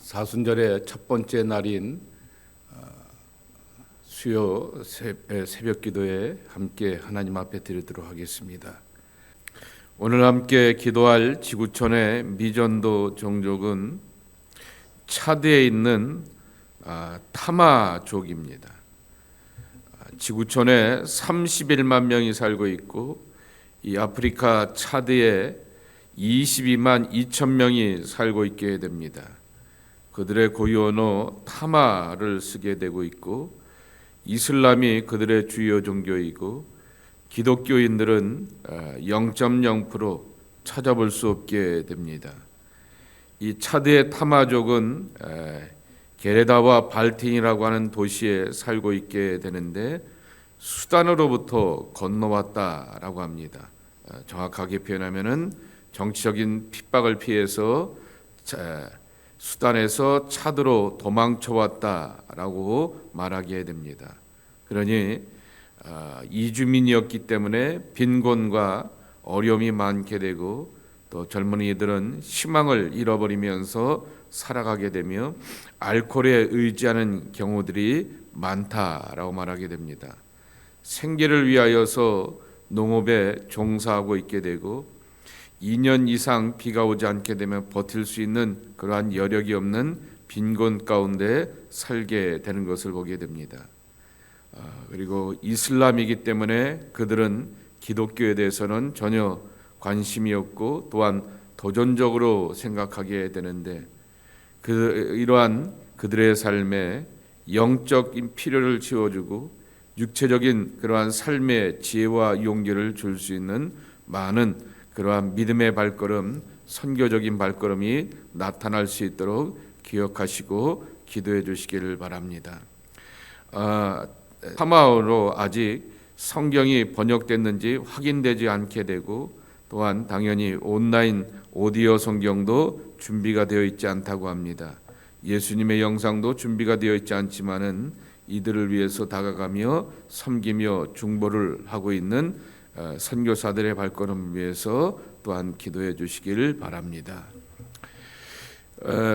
사순절의 첫 번째 날인 수요 새벽 기도에 함께 하나님 앞에 드리도록 하겠습니다. 오늘 함께 기도할 지구촌의 미전도 종족은 차드에 있는 타마족입니다. 지구촌에 31만 명이 살고 있고 이 아프리카 차드에 22만 2천 명이 살고 있게 됩니다. 그들의 고유 언어 타마를 쓰게 되고 있고 이슬람이 그들의 주요 종교이고 기독교인들은 0.0% 찾아볼 수 없게 됩니다. 이 차드의 타마족은 게레다와 발틴이라고 하는 도시에 살고 있게 되는데 수단으로부터 건너왔다라고 합니다. 정확하게 표현하면은 정치적인 핍박을 피해서 수단에서 차드로 도망쳐왔다라고 말하게 됩니다. 그러니 이주민이었기 때문에 빈곤과 어려움이 많게 되고 또 젊은이들은 희망을 잃어버리면서 살아가게 되며 알코올에 의지하는 경우들이 많다라고 말하게 됩니다. 생계를 위하여서 농업에 종사하고 있게 되고 2년 이상 비가 오지 않게 되면 버틸 수 있는 그러한 여력이 없는 빈곤 가운데 살게 되는 것을 보게 됩니다. 그리고 이슬람이기 때문에 그들은 기독교에 대해서는 전혀 관심이 없고 또한 도전적으로 생각하게 되는데 이러한 그들의 삶에 영적인 필요를 채워주고 육체적인 그러한 삶의 지혜와 용기를 줄 수 있는 많은 그러한 믿음의 발걸음, 선교적인 발걸음이 나타날 수 있도록 기억하시고 기도해 주시기를 바랍니다. 타마어로 아직 성경이 번역됐는지 확인되지 않게 되고 또한 당연히 온라인 오디오 성경도 준비가 되어 있지 않다고 합니다. 예수님의 영상도 준비가 되어 있지 않지만은 이들을 위해서 다가가며 섬기며 중보를 하고 있는 선교사들의 발걸음을 위해서 또한 기도해 주시기를 바랍니다.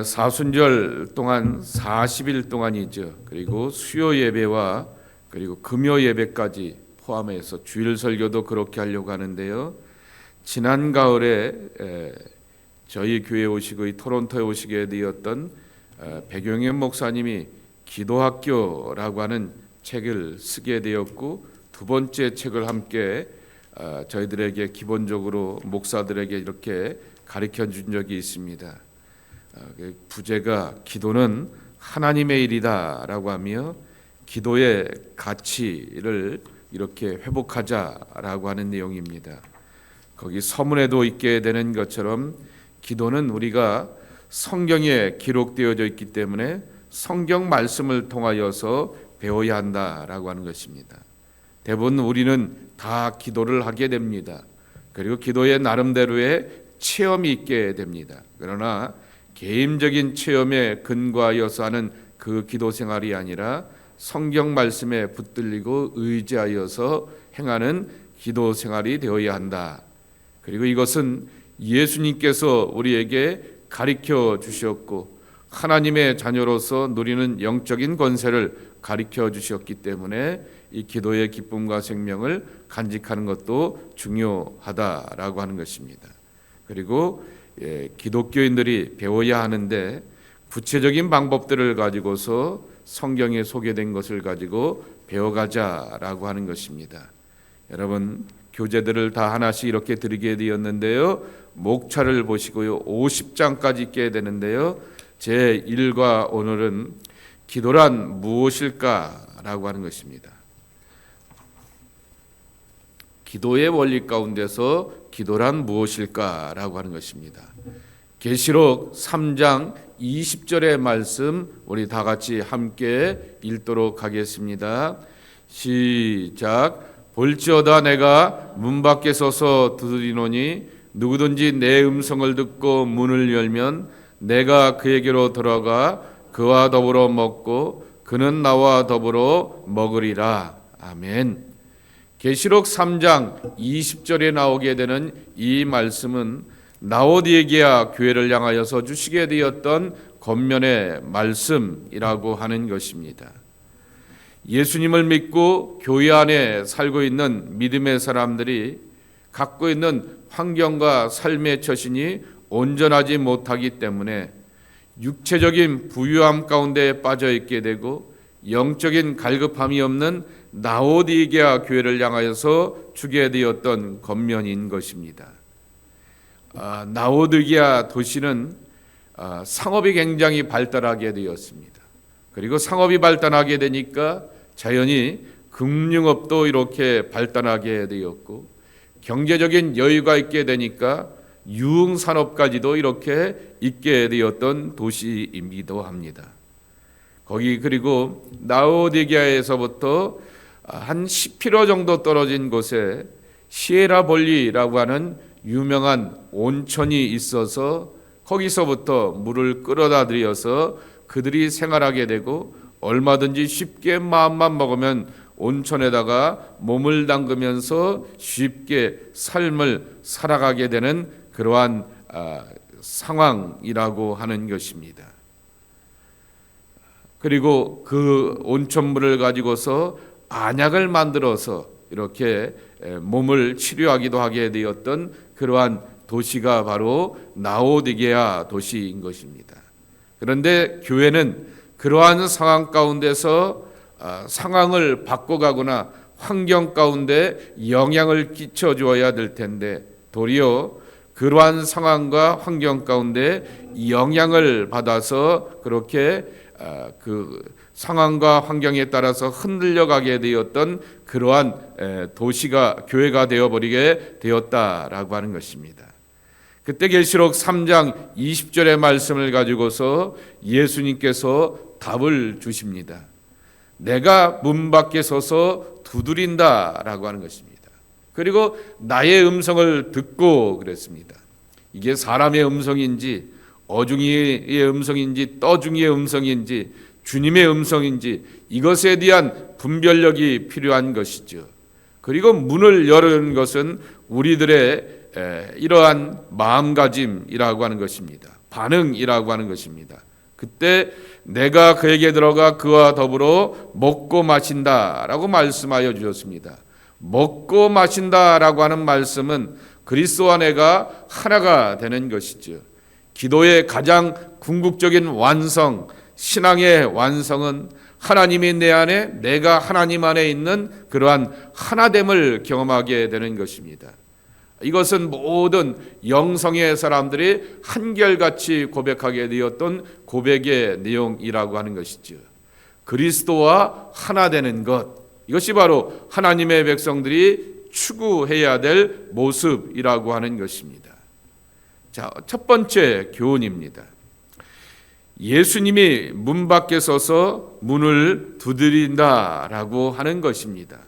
사순절 동안 40일 동안이죠. 그리고 수요 예배와 그리고 금요 예배까지 포함해서 주일 설교도 그렇게 하려고 하는데요. 지난 가을에 저희 교회에 오시고 이 토론토에 오시게 되었던 백용현 목사님이 기도학교라고 하는 책을 쓰게 되었고 두 번째 책을 함께 저희들에게 기본적으로 목사들에게 이렇게 가르쳐 준 적이 있습니다. 부제가 기도는 하나님의 일이다라고 하며 기도의 가치를 이렇게 회복하자라고 하는 내용입니다. 거기 서문에도 있게 되는 것처럼 기도는 우리가 성경에 기록되어져 있기 때문에 성경 말씀을 통하여서 배워야 한다라고 하는 것입니다. 대부분 우리는 다 기도를 하게 됩니다. 그리고 기도의 나름대로의 체험이 있게 됩니다. 그러나 개인적인 체험에 근거하여서 하는 그 기도 생활이 아니라 성경 말씀에 붙들리고 의지하여서 행하는 기도 생활이 되어야 한다. 그리고 이것은 예수님께서 우리에게 가르쳐 주셨고 하나님의 자녀로서 누리는 영적인 권세를 가르쳐 주셨기 때문에 이 기도의 기쁨과 생명을 간직하는 것도 중요하다라고 하는 것입니다. 그리고 기독교인들이 배워야 하는데 구체적인 방법들을 가지고서 성경에 소개된 것을 가지고 배워가자라고 하는 것입니다. 여러분 교재들을 다 하나씩 이렇게 드리게 되었는데요. 목차를 보시고요. 50장까지 있게 되는데요. 제1과 오늘은 기도란 무엇일까라고 하는 것입니다. 기도의 원리 가운데서 기도란 무엇일까라고 하는 것입니다. 계시록 3장 20절의 말씀 우리 다 같이 함께 읽도록 하겠습니다. 시작. 볼지어다 내가 문 밖에 서서 두드리노니 누구든지 내 음성을 듣고 문을 열면 내가 그에게로 들어가 그와 더불어 먹고 그는 나와 더불어 먹으리라. 아멘. 계시록 3장 20절에 나오게 되는 이 말씀은 라오디게아 교회를 향하여서 주시게 되었던 겉면의 말씀이라고 하는 것입니다. 예수님을 믿고 교회 안에 살고 있는 믿음의 사람들이 갖고 있는 환경과 삶의 처신이 온전하지 못하기 때문에 육체적인 부유함 가운데 빠져 있게 되고 영적인 갈급함이 없는 라오디게아 교회를 향하여서 주게 되었던 겉면인 것입니다. 라오디게아 도시는 상업이 굉장히 발달하게 되었습니다. 그리고 상업이 발달하게 되니까 자연히 금융업도 이렇게 발달하게 되었고 경제적인 여유가 있게 되니까 유흥산업까지도 이렇게 있게 되었던 도시이기도 합니다. 거기 그리고 라오디게아에서부터 한 10km 정도 떨어진 곳에 시에라볼리라고 하는 유명한 온천이 있어서 거기서부터 물을 끌어다 들여서 그들이 생활하게 되고 얼마든지 쉽게 마음만 먹으면 온천에다가 몸을 담그면서 쉽게 삶을 살아가게 되는 그러한 상황이라고 하는 것입니다. 그리고 그 온천물을 가지고서 안약을 만들어서 이렇게 몸을 치료하기도 하게 되었던 그러한 도시가 바로 라오디게아 도시인 것입니다. 그런데 교회는 그러한 상황 가운데서 상황을 바꿔가거나 환경 가운데 영향을 끼쳐 주어야 될 텐데 도리어 그러한 상황과 환경 가운데 영향을 받아서 그렇게 그 상황과 환경에 따라서 흔들려가게 되었던 그러한 도시가 교회가 되어버리게 되었다라고 하는 것입니다. 그때 계시록 3장 20절의 말씀을 가지고서 예수님께서 답을 주십니다. 내가 문 밖에 서서 두드린다라고 하는 것입니다. 그리고 나의 음성을 듣고 그랬습니다. 이게 사람의 음성인지 어중이의 음성인지 떠중이의 음성인지 주님의 음성인지 이것에 대한 분별력이 필요한 것이죠. 그리고 문을 여는 것은 우리들의 이러한 마음가짐이라고 하는 것입니다. 반응이라고 하는 것입니다. 그때 내가 그에게 들어가 그와 더불어 먹고 마신다라고 말씀하여 주셨습니다. 먹고 마신다라고 하는 말씀은 그리스도와 내가 하나가 되는 것이죠. 기도의 가장 궁극적인 완성, 신앙의 완성은 하나님이 내 안에 내가 하나님 안에 있는 그러한 하나됨을 경험하게 되는 것입니다. 이것은 모든 영성의 사람들이 한결같이 고백하게 되었던 고백의 내용이라고 하는 것이죠. 그리스도와 하나 되는 것, 이것이 바로 하나님의 백성들이 추구해야 될 모습이라고 하는 것입니다. 자, 첫 번째 교훈입니다. 예수님이 문 밖에 서서 문을 두드린다라고 하는 것입니다.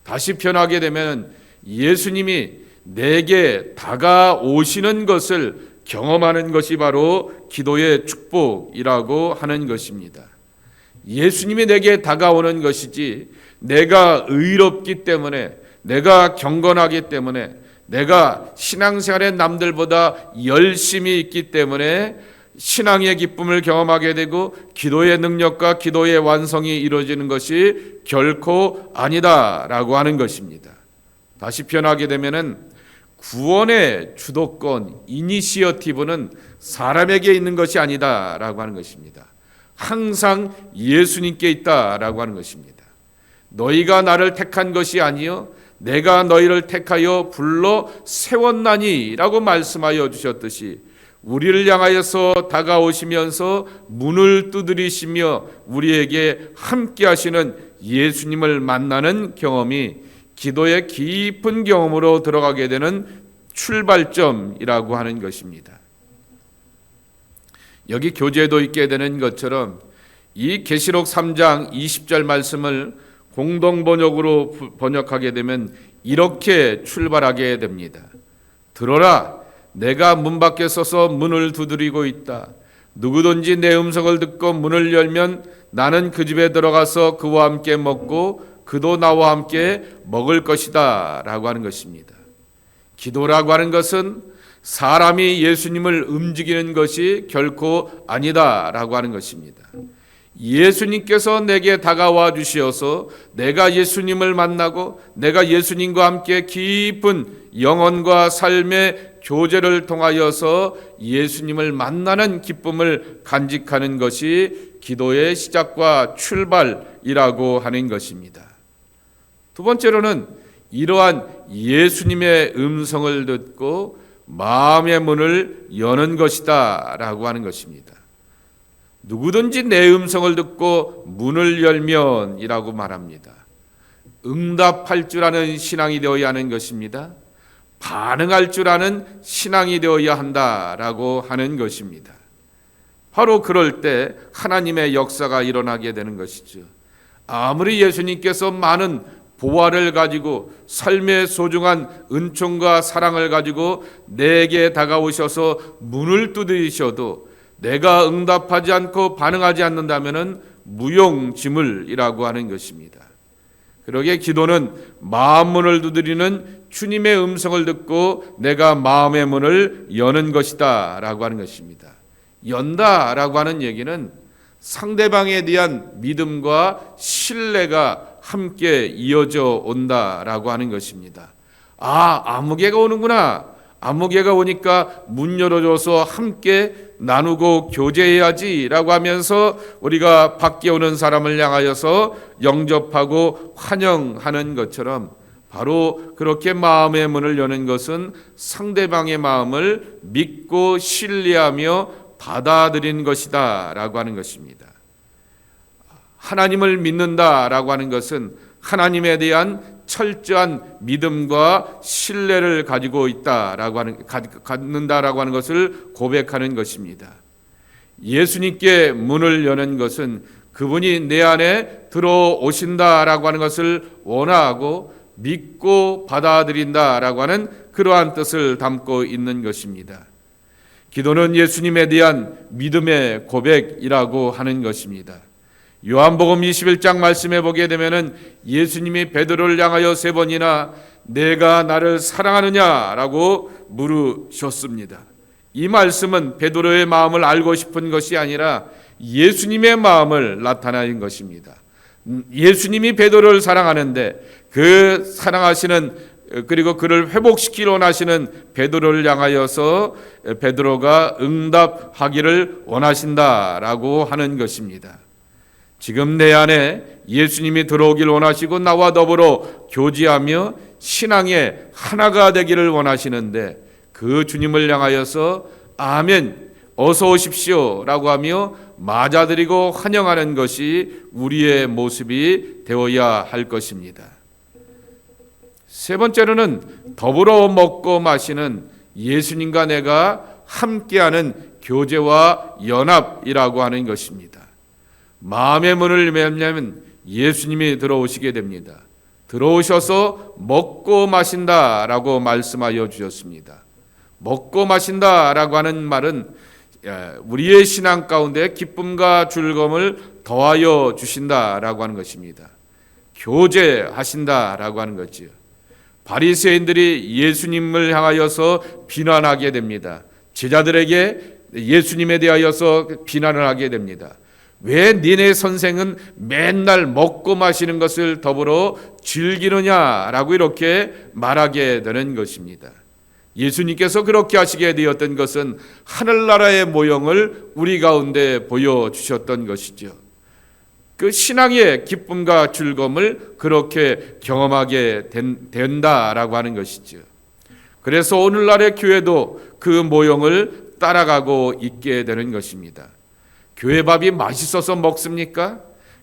다시 표현하게 되면 예수님이 내게 다가오시는 것을 경험하는 것이 바로 기도의 축복이라고 하는 것입니다. 예수님이 내게 다가오는 것이지 내가 의롭기 때문에 내가 경건하기 때문에 내가 신앙생활에 남들보다 열심히 있기 때문에 신앙의 기쁨을 경험하게 되고 기도의 능력과 기도의 완성이 이루어지는 것이 결코 아니다라고 하는 것입니다. 다시 표현하게 되면은 구원의 주도권, 이니시어티브는 사람에게 있는 것이 아니다라고 하는 것입니다. 항상 예수님께 있다라고 하는 것입니다. 너희가 나를 택한 것이 아니요 내가 너희를 택하여 불러 세웠나니라고 말씀하여 주셨듯이 우리를 향하여서 다가오시면서 문을 두드리시며 우리에게 함께 하시는 예수님을 만나는 경험이 기도의 깊은 경험으로 들어가게 되는 출발점이라고 하는 것입니다. 여기 교재도 있게 되는 것처럼 이 계시록 3장 20절 말씀을 공동 번역으로 번역하게 되면 이렇게 출발하게 됩니다. 들어라, 내가 문 밖에 서서 문을 두드리고 있다. 누구든지 내 음성을 듣고 문을 열면 나는 그 집에 들어가서 그와 함께 먹고 그도 나와 함께 먹을 것이다 라고 하는 것입니다. 기도라고 하는 것은 사람이 예수님을 움직이는 것이 결코 아니다라고 하는 것입니다. 예수님께서 내게 다가와 주시어서 내가 예수님을 만나고 내가 예수님과 함께 깊은 영혼과 삶의 교제를 통하여서 예수님을 만나는 기쁨을 간직하는 것이 기도의 시작과 출발이라고 하는 것입니다. 두 번째로는 이러한 예수님의 음성을 듣고 마음의 문을 여는 것이다 라고 하는 것입니다. 누구든지 내 음성을 듣고 문을 열면 이라고 말합니다. 응답할 줄 아는 신앙이 되어야 하는 것입니다. 반응할 줄 아는 신앙이 되어야 한다라고 하는 것입니다. 바로 그럴 때 하나님의 역사가 일어나게 되는 것이죠. 아무리 예수님께서 많은 보화를 가지고 삶의 소중한 은총과 사랑을 가지고 내게 다가오셔서 문을 두드리셔도 내가 응답하지 않고 반응하지 않는다면 무용지물이라고 하는 것입니다. 그러기에 기도는 마음 문을 두드리는 주님의 음성을 듣고 내가 마음의 문을 여는 것이다 라고 하는 것입니다. 연다라고 하는 얘기는 상대방에 대한 믿음과 신뢰가 함께 이어져 온다라고 하는 것입니다. 아무개가 오는구나. 아무개가 오니까 문 열어줘서 함께 나누고 교제해야지 라고 하면서 우리가 밖에 오는 사람을 향하여서 영접하고 환영하는 것처럼 바로 그렇게 마음의 문을 여는 것은 상대방의 마음을 믿고 신뢰하며 받아들이는 것이다 라고 하는 것입니다. 하나님을 믿는다라고 하는 것은 하나님에 대한 철저한 믿음과 신뢰를 가지고 갖는다라고 하는 것을 고백하는 것입니다. 예수님께 문을 여는 것은 그분이 내 안에 들어오신다라고 하는 것을 원하고 믿고 받아들인다라고 하는 그러한 뜻을 담고 있는 것입니다. 기도는 예수님에 대한 믿음의 고백이라고 하는 것입니다. 요한복음 21장 말씀해 보게 되면은 예수님이 베드로를 향하여 3번이나 내가 나를 사랑하느냐라고 물으셨습니다. 이 말씀은 베드로의 마음을 알고 싶은 것이 아니라 예수님의 마음을 나타내는 것입니다. 예수님이 베드로를 사랑하는데 그 사랑하시는 그리고 그를 회복시키려 원하시는 베드로를 향하여서 베드로가 응답하기를 원하신다라고 하는 것입니다. 지금 내 안에 예수님이 들어오길 원하시고 나와 더불어 교제하며 신앙의 하나가 되기를 원하시는데 그 주님을 향하여서 아멘 어서 오십시오 라고 하며 맞아들이고 환영하는 것이 우리의 모습이 되어야 할 것입니다. 세 번째로는 더불어 먹고 마시는 예수님과 내가 함께하는 교제와 연합이라고 하는 것입니다. 마음의 문을 열면 예수님이 들어오시게 됩니다. 들어오셔서 먹고 마신다라고 말씀하여 주셨습니다. 먹고 마신다라고 하는 말은 우리의 신앙 가운데 기쁨과 즐거움을 더하여 주신다라고 하는 것입니다. 교제하신다라고 하는 거지요. 바리새인들이 예수님을 향하여서 비난하게 됩니다. 제자들에게 예수님에 대하여서 비난을 하게 됩니다. 왜 니네 선생은 맨날 먹고 마시는 것을 더불어 즐기느냐라고 이렇게 말하게 되는 것입니다. 예수님께서 그렇게 하시게 되었던 것은 하늘나라의 모형을 우리 가운데 보여주셨던 것이죠. 그 신앙의 기쁨과 즐거움을 그렇게 경험하게 된다라고 하는 것이죠. 그래서 오늘날의 교회도 그 모형을 따라가고 있게 되는 것입니다. 교회밥이 맛있어서 먹습니까?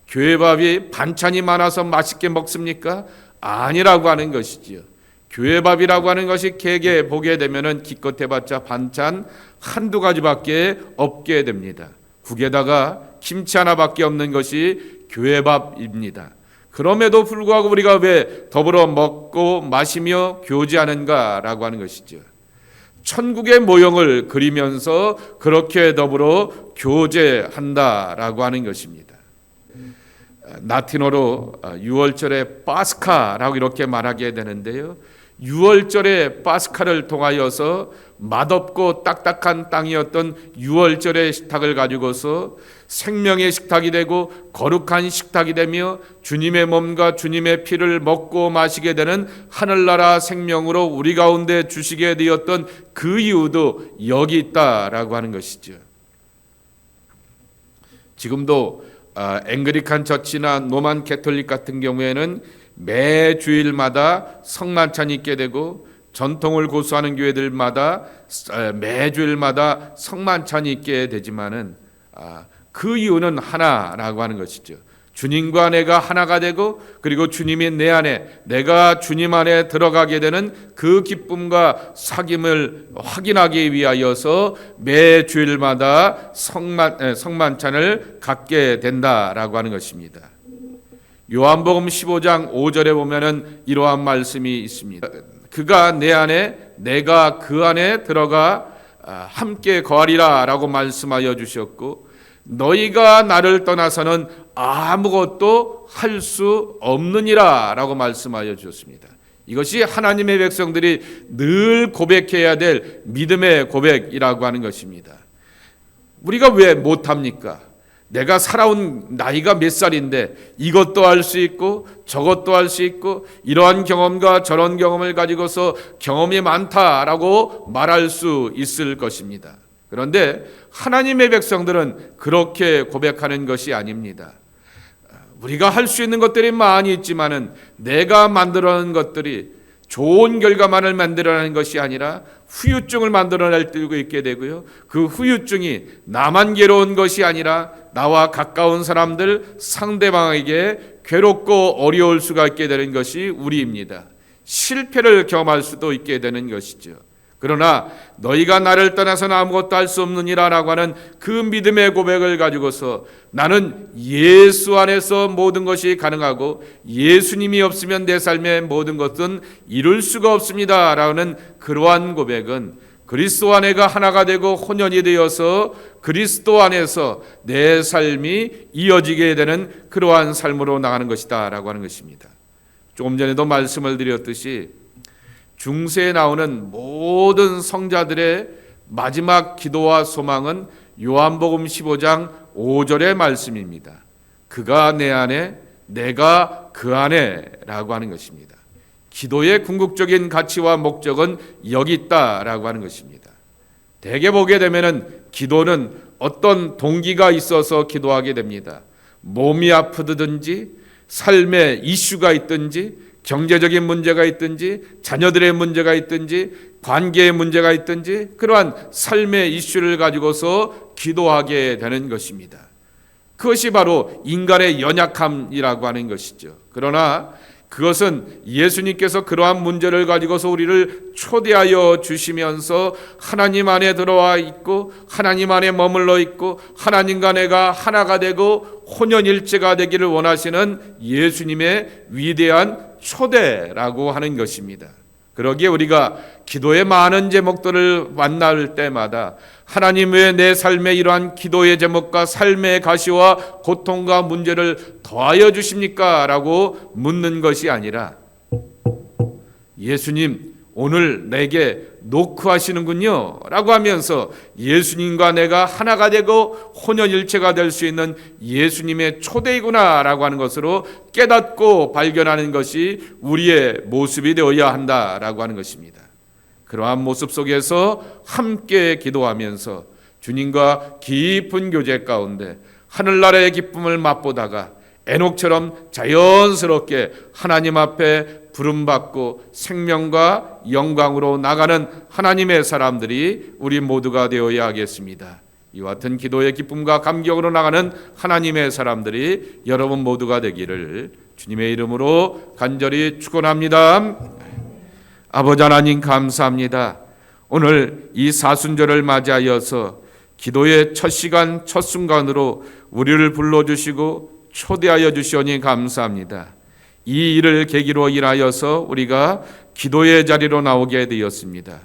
교회밥이 반찬이 많아서 맛있게 먹습니까? 아니라고 하는 것이지요. 교회밥이라고 하는 것이 개개 보게 되면은 기껏 해봤자 반찬 한두 가지밖에 없게 됩니다. 국에다가 김치 하나밖에 없는 것이 교회밥입니다. 그럼에도 불구하고 우리가 왜 더불어 먹고 마시며 교제하는가라고 하는 것이죠. 천국의 모형을 그리면서 그렇게 더불어 교제한다라고 하는 것입니다. 라틴어로 6월절에 파스카라고 이렇게 말하게 되는데요. 유월절의 파스카를 통하여서 맛없고 딱딱한 땅이었던 유월절의 식탁을 가지고서 생명의 식탁이 되고 거룩한 식탁이 되며 주님의 몸과 주님의 피를 먹고 마시게 되는 하늘나라 생명으로 우리 가운데 주시게 되었던 그 이유도 여기 있다라고 하는 것이죠. 지금도 앵글리칸 처치나 노만 캐톨릭 같은 경우에는 매 주일마다 성만찬이 있게 되고, 전통을 고수하는 교회들마다 매 주일마다 성만찬이 있게 되지만은 그 이유는 하나라고 하는 것이죠. 주님과 내가 하나가 되고, 그리고 주님이 내 안에, 내가 주님 안에 들어가게 되는 그 기쁨과 사귐을 확인하기 위하여서 매 주일마다 성만찬을 갖게 된다라고 하는 것입니다. 요한복음 15장 5절에 보면은 이러한 말씀이 있습니다. 그가 내 안에, 내가 그 안에 들어가 함께 거하리라 라고 말씀하여 주셨고, 너희가 나를 떠나서는 아무것도 할 수 없느니라 라고 말씀하여 주셨습니다. 이것이 하나님의 백성들이 늘 고백해야 될 믿음의 고백이라고 하는 것입니다. 우리가 왜 못합니까? 내가 살아온 나이가 몇 살인데 이것도 할 수 있고 저것도 할 수 있고 이러한 경험과 저런 경험을 가지고서 경험이 많다라고 말할 수 있을 것입니다. 그런데 하나님의 백성들은 그렇게 고백하는 것이 아닙니다. 우리가 할 수 있는 것들이 많이 있지만은 내가 만들어낸 것들이 좋은 결과만을 만들어내는 것이 아니라 후유증을 만들어낼 때도 있게 되고요. 그 후유증이 나만 괴로운 것이 아니라 나와 가까운 사람들, 상대방에게 괴롭고 어려울 수가 있게 되는 것이 우리입니다. 실패를 경험할 수도 있게 되는 것이죠. 그러나 너희가 나를 떠나서는 아무것도 할 수 없느니라 라고 하는 그 믿음의 고백을 가지고서 나는 예수 안에서 모든 것이 가능하고 예수님이 없으면 내 삶의 모든 것은 이룰 수가 없습니다 라는 그러한 고백은 그리스도 안에가 하나가 되고 혼연이 되어서 그리스도 안에서 내 삶이 이어지게 되는 그러한 삶으로 나가는 것이다 라고 하는 것입니다. 조금 전에도 말씀을 드렸듯이 중세에 나오는 모든 성자들의 마지막 기도와 소망은 요한복음 15장 5절의 말씀입니다. 그가 내 안에, 내가 그 안에 라고 하는 것입니다. 기도의 궁극적인 가치와 목적은 여기 있다라고 하는 것입니다. 대개 보게 되면은 기도는 어떤 동기가 있어서 기도하게 됩니다. 몸이 아프든지 삶의 이슈가 있든지 경제적인 문제가 있든지 자녀들의 문제가 있든지 관계의 문제가 있든지 그러한 삶의 이슈를 가지고서 기도하게 되는 것입니다. 그것이 바로 인간의 연약함이라고 하는 것이죠. 그러나 그것은 예수님께서 그러한 문제를 가지고서 우리를 초대하여 주시면서 하나님 안에 들어와 있고 하나님 안에 머물러 있고 하나님과 내가 하나가 되고 혼연일체가 되기를 원하시는 예수님의 위대한 초대라고 하는 것입니다. 그러기에 우리가 기도의 많은 제목들을 만날 때마다 하나님 왜 내 삶에 이러한 기도의 제목과 삶의 가시와 고통과 문제를 더하여 주십니까? 라고 묻는 것이 아니라 예수님 오늘 내게 노크하시는군요 라고 하면서 예수님과 내가 하나가 되고 혼연일체가 될 수 있는 예수님의 초대이구나 라고 하는 것으로 깨닫고 발견하는 것이 우리의 모습이 되어야 한다라고 하는 것입니다. 그러한 모습 속에서 함께 기도하면서 주님과 깊은 교제 가운데 하늘나라의 기쁨을 맛보다가 에녹처럼 자연스럽게 하나님 앞에 부름받고 생명과 영광으로 나가는 하나님의 사람들이 우리 모두가 되어야 하겠습니다. 이와 같은 기도의 기쁨과 감격으로 나가는 하나님의 사람들이 여러분 모두가 되기를 주님의 이름으로 간절히 축원합니다. 아버지 하나님 감사합니다. 오늘 이 사순절을 맞이하여서 기도의 첫 시간 첫 순간으로 우리를 불러주시고 초대하여 주시오니 감사합니다. 이 일을 계기로 인하여서 우리가 기도의 자리로 나오게 되었습니다.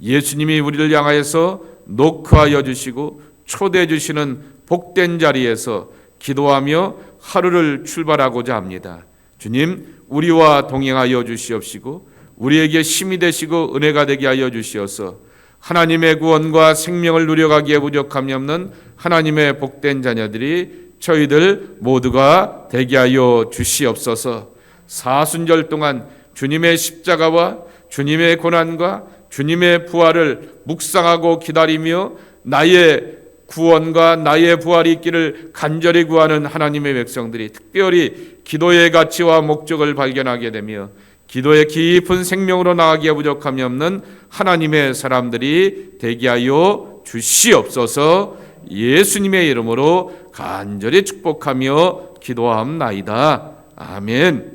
예수님이 우리를 향하여서 노크하여 주시고 초대해 주시는 복된 자리에서 기도하며 하루를 출발하고자 합니다. 주님 우리와 동행하여 주시옵시고 우리에게 힘이 되시고 은혜가 되게 하여 주시어서 하나님의 구원과 생명을 누려가기에 부족함이 없는 하나님의 복된 자녀들이 저희들 모두가 되게 하여 주시옵소서. 사순절 동안 주님의 십자가와 주님의 고난과 주님의 부활을 묵상하고 기다리며 나의 구원과 나의 부활이 있기를 간절히 구하는 하나님의 백성들이 특별히 기도의 가치와 목적을 발견하게 되며 기도의 깊은 생명으로 나가기에 부족함이 없는 하나님의 사람들이 되게 하여 주시옵소서. 예수님의 이름으로 간절히 축복하며 기도함나이다. 아멘.